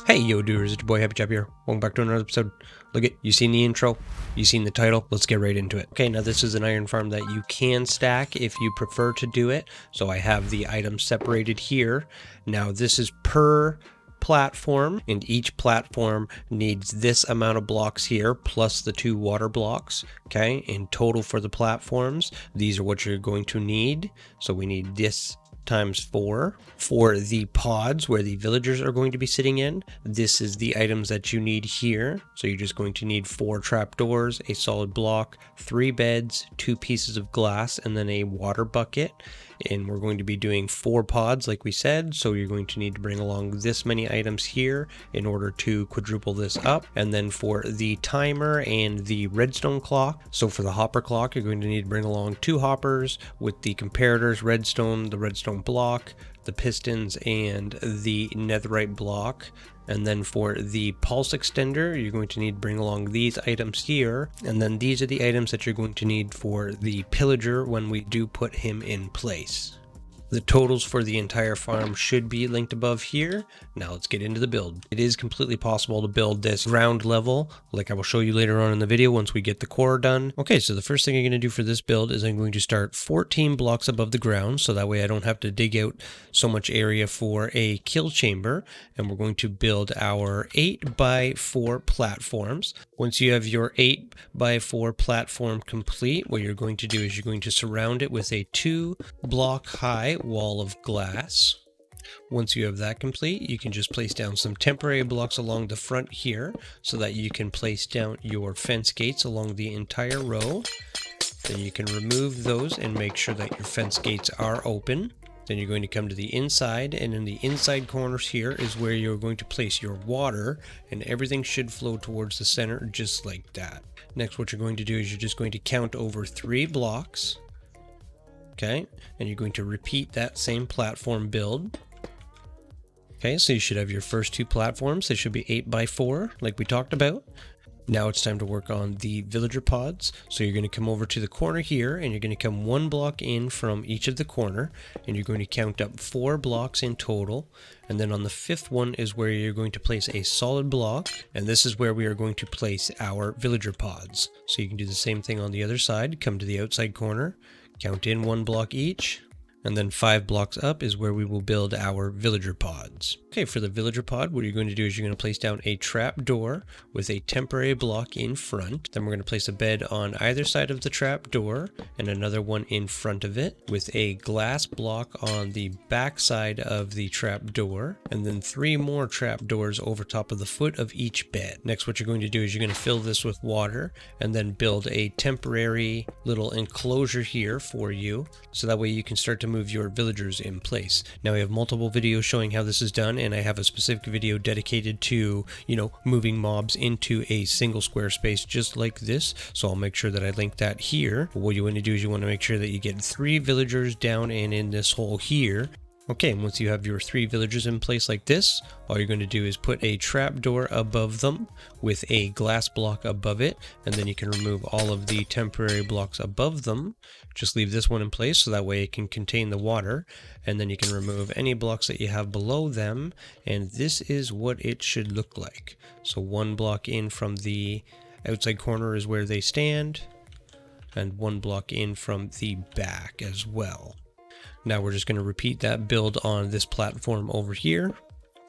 Hey yo doers, it's your boy Happy Chap here. Welcome back to another episode. Look it, you seen the intro, you seen the title, let's get right into it. Okay, now this is an iron farm that you can stack if you prefer to do it. So I have the items separated here. Now this is per platform, and each platform needs this amount of blocks here plus the 2 water blocks. Okay, in total for the platforms, these are what you're going to need. So we need this times 4. For the pods where the villagers are going to be sitting in, this is the items that you need here. So you're just going to need 4 trapdoors, a solid block, 3 beds, 2 pieces of glass, and then a water bucket. And we're going to be doing 4 pods like we said, so you're going to need to bring along this many items here in order to quadruple this up. And then for the timer and the redstone clock, so for the hopper clock, you're going to need to bring along 2 hoppers with the comparators, redstone, the redstone block, the pistons, and the netherite block. And then for the pulse extender, you're going to need to bring along these items here. And then these are the items that you're going to need for the pillager when we do put him in place. The totals for the entire farm should be linked above here. Now let's get into the build. It is completely possible to build this ground level, like I will show you later on in the video once we get the core done. Okay, so the first thing I'm going to do for this build is I'm going to start 14 blocks above the ground, so that way I don't have to dig out so much area for a kill chamber. And we're going to build our 8x4 platforms. Once you have your 8x4 platform complete, what you're going to do is you're going to surround it with a 2 block high wall of glass. Once you have that complete, you can just place down some temporary blocks along the front here so that you can place down your fence gates along the entire row. Then you can remove those and make sure that your fence gates are open. Then you're going to come to the inside, and in the inside corners here is where you're going to place your water, and everything should flow towards the center just like that. Next, what you're going to do is you're just going to count over 3 blocks. Okay, and you're going to repeat that same platform build. Okay, so you should have your first 2 platforms. They should be 8x4 like we talked about. Now it's time to work on the villager pods. So you're going to come over to the corner here, and you're going to come 1 block in from each of the corner, and you're going to count up 4 blocks in total. And then on the 5th one is where you're going to place a solid block, and this is where we are going to place our villager pods. So you can do the same thing on the other side. Come to the outside corner, count in 1 block each, and then 5 blocks up is where we will build our villager pods. Okay, for the villager pod, what you're going to do is you're going to place down a trap door with a temporary block in front. Then we're going to place a bed on either side of the trap door and another one in front of it with a glass block on the back side of the trap door, and then 3 more trap doors over top of the foot of each bed. Next, what you're going to do is you're going to fill this with water and then build a temporary little enclosure here for you, so that way you can start to move your villagers in place. Now we have multiple videos showing how this is done, and I have a specific video dedicated to, moving mobs into a single square space just like this, so I'll make sure that I link that here. But what you want to do is you want to make sure that you get 3 villagers down and in this hole here. Okay, and once you have your 3 villagers in place like this, all you're going to do is put a trapdoor above them with a glass block above it, and then you can remove all of the temporary blocks above them. Just leave this one in place so that way it can contain the water, and then you can remove any blocks that you have below them, and this is what it should look like. So 1 block in from the outside corner is where they stand, and 1 block in from the back as well. Now we're just going to repeat that build on this platform over here.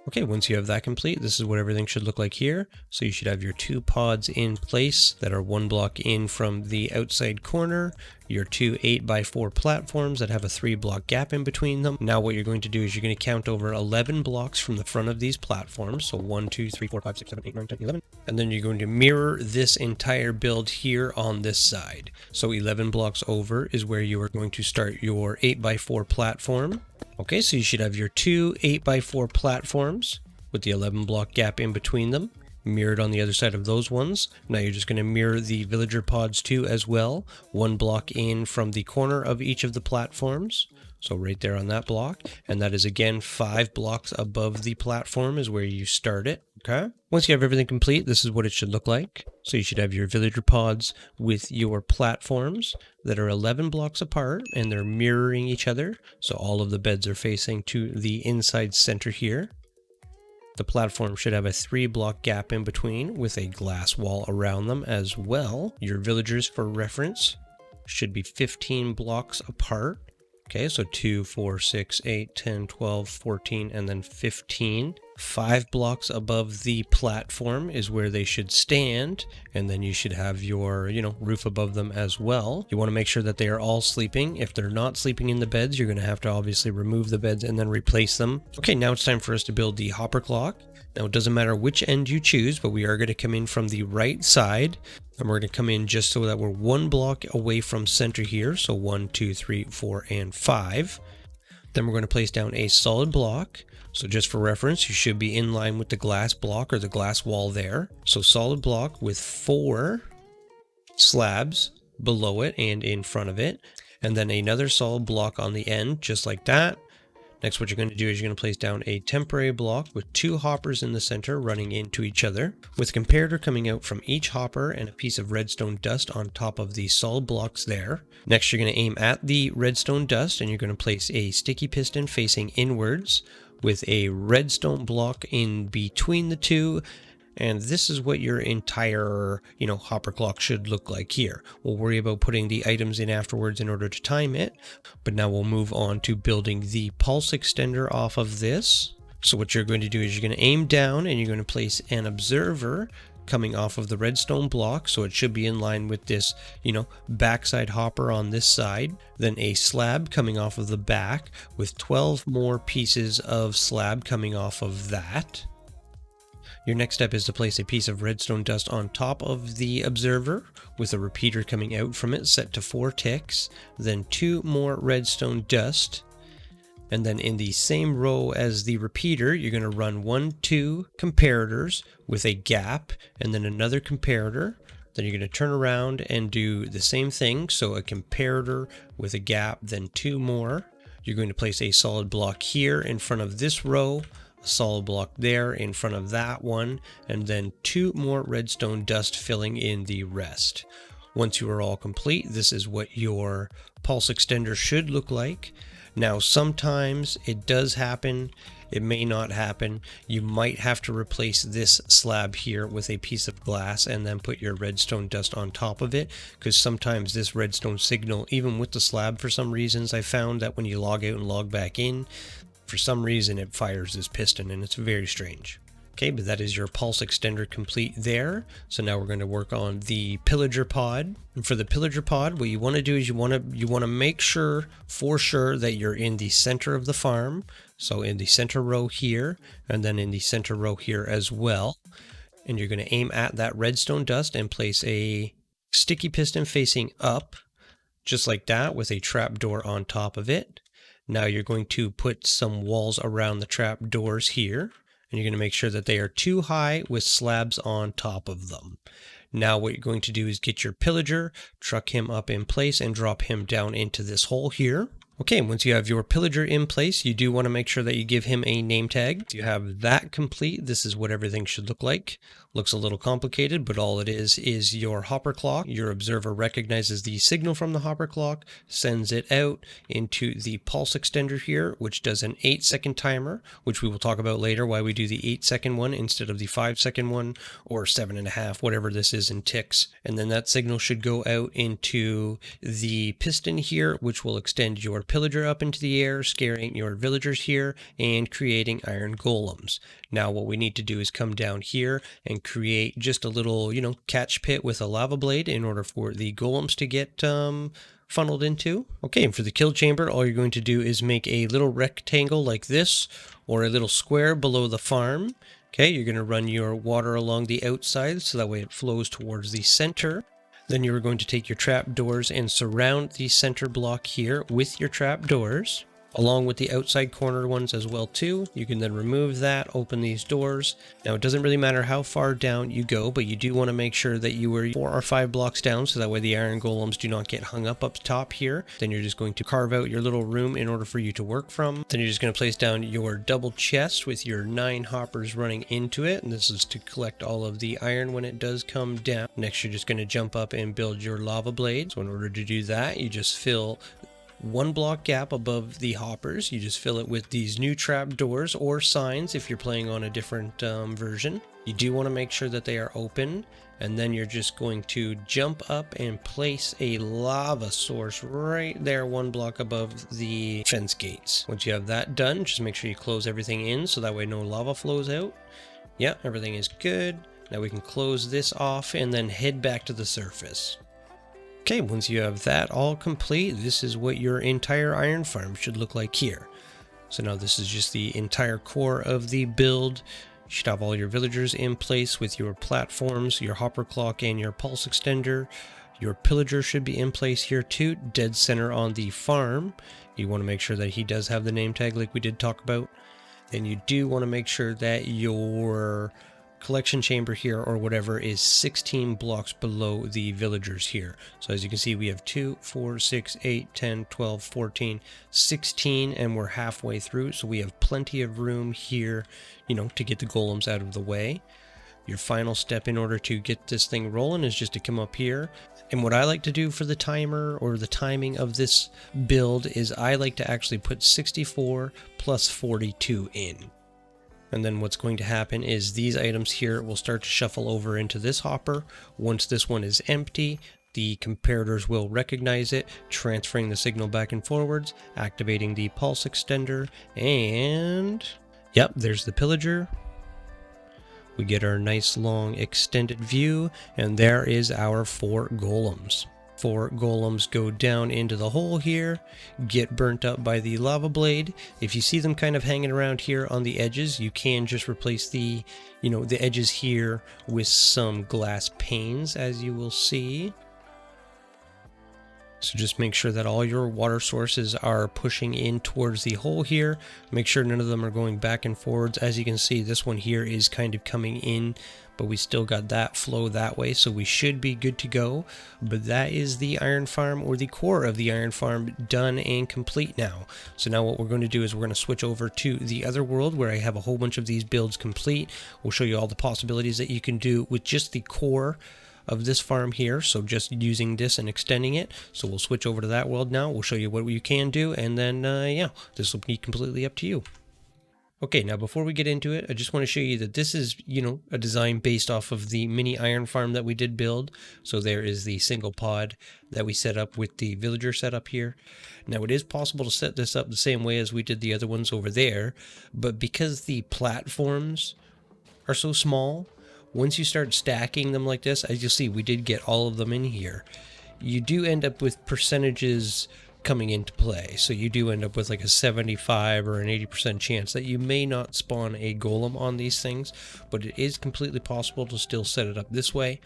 Okay, once you have that complete, this is what everything should look like here. So you should have your 2 pods in place that are 1 block in from the outside corner, your 2 8x4 platforms that have a 3 block gap in between them. Now what you're going to do is you're going to count over 11 blocks from the front of these platforms. So 1, 2, 3, 4, 5, 6, 7, 8, 9, 10, 11. And then you're going to mirror this entire build here on this side. So 11 blocks over is where you are going to start your 8x4 platform. Okay, so you should have your 2 8x4 platforms with the 11 block gap in between them, mirrored on the other side of those ones. Now you're just going to mirror the villager pods too as well, 1 block in from the corner of each of the platforms. So right there on that block, and that is again 5 blocks above the platform is where you start it. Okay, once you have everything complete, this is what it should look like. So you should have your villager pods with your platforms that are 11 blocks apart, and they're mirroring each other. So all of the beds are facing to the inside center here. The platform should have a 3-block gap in between with a glass wall around them as well. Your villagers, for reference, should be 15 blocks apart. Okay, so 2, 4, 6, 8, 10, 12, 14, and then 15. 5 blocks above the platform is where they should stand, and then you should have your, roof above them as well. You want to make sure that they are all sleeping. If they're not sleeping in the beds, you're going to have to obviously remove the beds and then replace them. Okay, now it's time for us to build the hopper clock. Now it doesn't matter which end you choose, but we are going to come in from the right side, and we're going to come in just so that we're 1 block away from center here. So 1, 2, 3, 4, and 5. Then we're going to place down a solid block. So just for reference, you should be in line with the glass block or the glass wall there. So solid block with 4 slabs below it and in front of it. And then another solid block on the end, just like that. Next, what you're going to do is you're going to place down a temporary block with 2 hoppers in the center running into each other, with a comparator coming out from each hopper and a piece of redstone dust on top of the solid blocks there. Next, you're going to aim at the redstone dust, and you're going to place a sticky piston facing inwards with a redstone block in between the two. And this is what your entire, hopper clock should look like here. We'll worry about putting the items in afterwards in order to time it. But now we'll move on to building the pulse extender off of this. So what you're going to do is you're going to aim down and you're going to place an observer coming off of the redstone block. So it should be in line with this, backside hopper on this side. Then a slab coming off of the back with 12 more pieces of slab coming off of that. Your next step is to place a piece of redstone dust on top of the observer with a repeater coming out from it set to 4 ticks, then 2 more redstone dust, and then in the same row as the repeater you're going to run 1, 2 comparators with a gap and then another comparator. Then you're going to turn around and do the same thing, so a comparator with a gap, then 2 more. You're going to place a solid block here in front of this row, a solid block there in front of that one, and then 2 more redstone dust filling in the rest. Once you are all complete, this is what your pulse extender should look like. Now sometimes it does happen, it may not happen. You might have to replace this slab here with a piece of glass and then put your redstone dust on top of it, because sometimes this redstone signal, even with the slab, for some reasons I found that when you log out and log back in, for some reason it fires this piston, and it's very strange. Okay, but that is your pulse extender complete there. So now we're going to work on the pillager pod. And for the pillager pod, what you want to do is you want to make sure for sure that you're in the center of the farm. So in the center row here, and then in the center row here as well. And you're going to aim at that redstone dust and place a sticky piston facing up, just like that, with a trapdoor on top of it. Now you're going to put some walls around the trap doors here, and you're going to make sure that they are too high with slabs on top of them. Now what you're going to do is get your pillager, truck him up in place, and drop him down into this hole here. Okay, once you have your pillager in place, you do want to make sure that you give him a name tag. If you have that complete, this is what everything should look like. Looks a little complicated, but all it is your hopper clock. Your observer recognizes the signal from the hopper clock, sends it out into the pulse extender here, which does an 8-second timer, which we will talk about later, why we do the 8-second one instead of the 5-second one, or 7.5, whatever this is in ticks. And then that signal should go out into the piston here, which will extend your pillager up into the air, scaring your villagers here and creating iron golems. Now what we need to do is come down here and create just a little, catch pit with a lava blade in order for the golems to get funneled into. Okay, and for the kill chamber, all you're going to do is make a little rectangle like this, or a little square below the farm. Okay, you're going to run your water along the outside so that way it flows towards the center. Then you're going to take your trap doors and surround the center block here with your trap doors, along with the outside corner ones as well too. You can then remove that, open these doors. Now it doesn't really matter how far down you go, but you do want to make sure that you are 4 or 5 blocks down, so that way the iron golems do not get hung up top here. Then you're just going to carve out your little room in order for you to work from. Then you're just going to place down your double chest with your 9 hoppers running into it, and this is to collect all of the iron when it does come down. Next you're just going to jump up and build your lava blade. So in order to do that, you just fill 1 block gap above the hoppers. You just fill it with these new trap doors or signs if you're playing on a different version. You do want to make sure that they are open, and then you're just going to jump up and place a lava source right there 1 block above the fence gates. Once you have that done, just make sure you close everything in so that way no lava flows out. Yeah, everything is good. Now we can close this off and then head back to the surface. Okay, once you have that all complete, this is what your entire iron farm should look like here. So now this is just the entire core of the build. You should have all your villagers in place with your platforms, your hopper clock, and your pulse extender. Your pillager should be in place here too, dead center on the farm. You want to make sure that he does have the name tag like we did talk about. Then you do want to make sure that your collection chamber here or whatever is 16 blocks below the villagers here. So as you can see, we have 2, 4, 6, 8, 10, 12, 14, 16, and we're halfway through. So we have plenty of room here, you know, to get the golems out of the way. Your final step in order to get this thing rolling is just to come up here. And what I like to do for the timer or the timing of this build is I like to actually put 64 plus 42 in. And then what's going to happen is these items here will start to shuffle over into this hopper. Once this one is empty, the comparators will recognize it, transferring the signal back and forwards, activating the pulse extender, and yep, there's the pillager. We get our nice long extended view, and there is our 4 golems. 4 golems go down into the hole here, get burnt up by the lava blade. If you see them kind of hanging around here on the edges, you can just replace the, the edges here with some glass panes, as you will see. So just make sure that all your water sources are pushing in towards the hole here. Make sure none of them are going back and forwards. As you can see, this one here is kind of coming in, but we still got that flow that way, so we should be good to go. But that is the iron farm, or the core of the iron farm, done and complete now. So now what we're going to do is we're going to switch over to the other world where I have a whole bunch of these builds complete. We'll show you all the possibilities that you can do with just the core of this farm here, so just using this and extending it. So we'll switch over to that world now. We'll show you what you can do, and then yeah, this will be completely up to you. Okay, now before we get into it, I just want to show you that this is, a design based off of the mini iron farm that we did build. So there is the single pod that we set up with the villager setup here. Now it is possible to set this up the same way as we did the other ones over there, but because the platforms are so small, once you start stacking them like this, as you'll see, we did get all of them in here. You do end up with percentages coming into play. So you do end up with like a 75 or an 80% chance that you may not spawn a golem on these things, but it is completely possible to still set it up this way.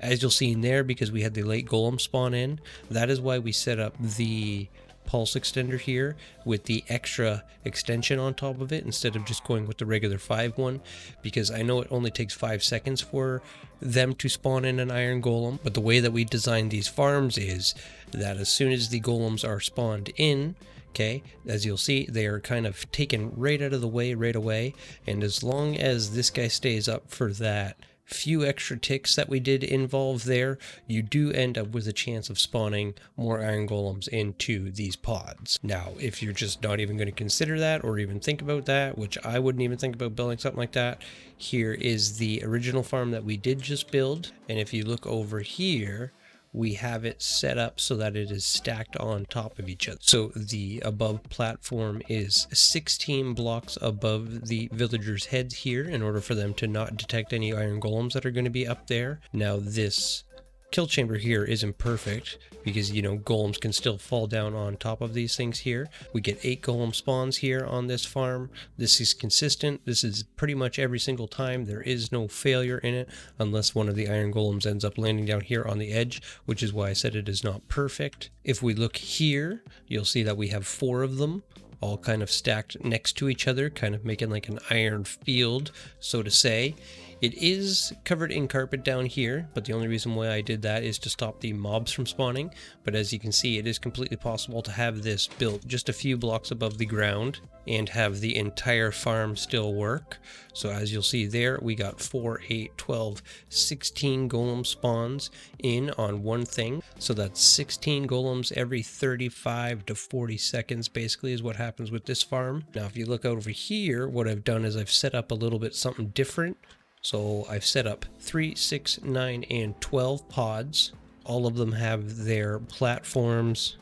As you'll see in there, because we had the late golem spawn in, that is why we set up the pulse extender here with the extra extension on top of it instead of just going with the regular 5 one, because I know it only takes 5 seconds for them to spawn in an iron golem, but the way that we designed these farms is that as soon as the golems are spawned in, okay, as you'll see, they are kind of taken right out of the way right away, and as long as this guy stays up for that few extra ticks that we did involve there, you do end up with a chance of spawning more iron golems into these pods. Now, if you're just not even going to consider that or even think about that, which I wouldn't even think about building something like that, here is the original farm that we did just build. And if you look over here, we have it set up so that it is stacked on top of each other. So the above platform is 16 blocks above the villagers' heads here in order for them to not detect any iron golems that are going to be up there. Now this kill chamber here isn't perfect because, golems can still fall down on top of these things here. We get 8 golem spawns here on this farm. This is consistent. This is pretty much every single time. There is no failure in it unless one of the iron golems ends up landing down here on the edge, which is why I said it is not perfect. If we look here, you'll see that we have 4 of them all kind of stacked next to each other, kind of making like an iron field, so to say. It is covered in carpet down here, but the only reason why I did that is to stop the mobs from spawning. But as you can see, it is completely possible to have this built just a few blocks above the ground and have the entire farm still work. So as you'll see there, we got 4, 8, 12, 16 golem spawns in on one thing. So that's 16 golems every 35 to 40 seconds basically is what happens with this farm. Now if you look over here, what I've done is I've set up a little bit something different. So I've set up 3, 6, 9, and 12 pods. All of them have their platforms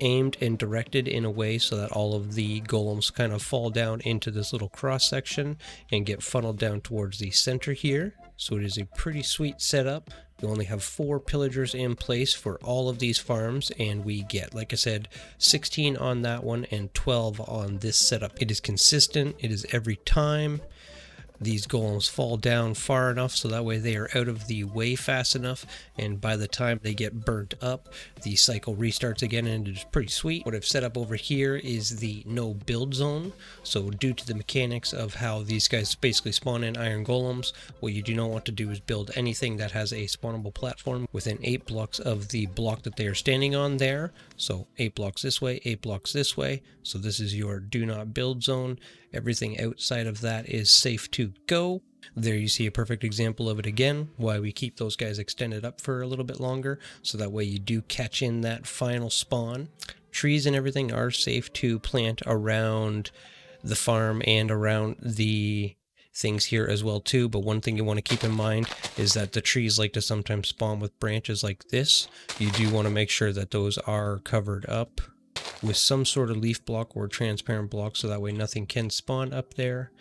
aimed and directed in a way so that all of the golems kind of fall down into this little cross section and get funneled down towards the center here. So it is a pretty sweet setup. We only have 4 pillagers in place for all of these farms, and we get, like I said, 16 on that one and 12 on this setup. It is consistent. It is every time. These golems fall down far enough so that way they are out of the way fast enough, and by the time they get burnt up, the cycle restarts again, and it is pretty sweet. What I've set up over here is the no build zone. So due to the mechanics of how these guys basically spawn in iron golems, what you do not want to do is build anything that has a spawnable platform within 8 blocks of the block that they are standing on there. So 8 blocks this way, 8 blocks this way. So this is your do not build zone. Everything outside of that is safe to go. There you see a perfect example of it again, why we keep those guys extended up for a little bit longer, so that way you do catch in that final spawn. Trees and everything are safe to plant around the farm and around the things here as well too, but one thing you want to keep in mind is that the trees like to sometimes spawn with branches like this. You do want to make sure that those are covered up with some sort of leaf block or transparent block, so that way nothing can spawn up there.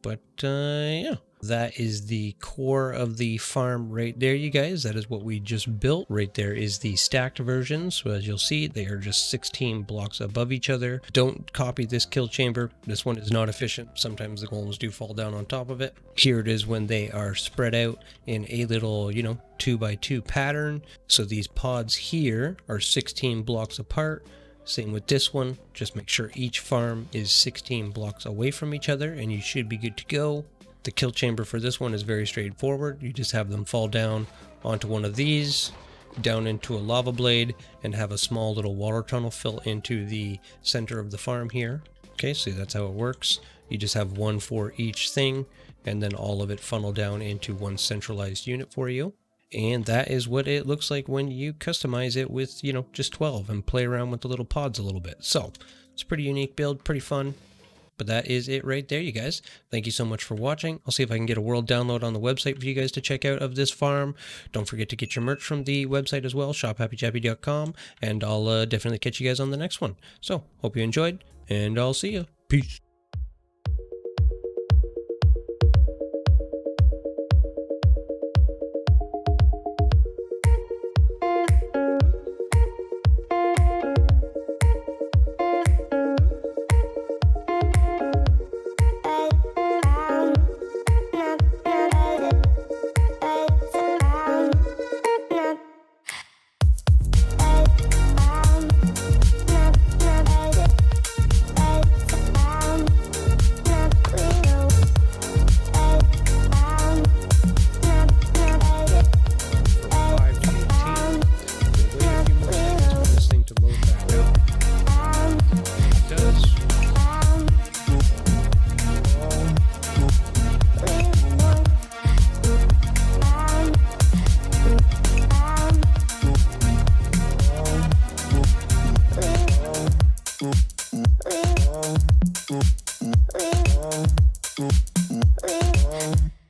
But yeah, that is the core of the farm right there, you guys. That is what we just built. Right there is the stacked version. So as you'll see, they are just 16 blocks above each other. Don't copy this kill chamber. This one is not efficient. Sometimes the golems do fall down on top of it. Here it is when they are spread out in a little, 2x2 pattern. So these pods here are 16 blocks apart. Same with this one. Just make sure each farm is 16 blocks away from each other and you should be good to go. The kill chamber for this one is very straightforward. You just have them fall down onto one of these, down into a lava blade, and have a small little water tunnel fill into the center of the farm here. Okay, so that's how it works. You just have one for each thing, and then all of it funnel down into one centralized unit for you. And that is what it looks like when you customize it with, just 12 and play around with the little pods a little bit. So it's a pretty unique build, pretty fun. But that is it right there, you guys. Thank you so much for watching. I'll see if I can get a world download on the website for you guys to check out of this farm. Don't forget to get your merch from the website as well, shophappychappy.com. And I'll definitely catch you guys on the next one. So, hope you enjoyed, and I'll see you. Peace. Oh.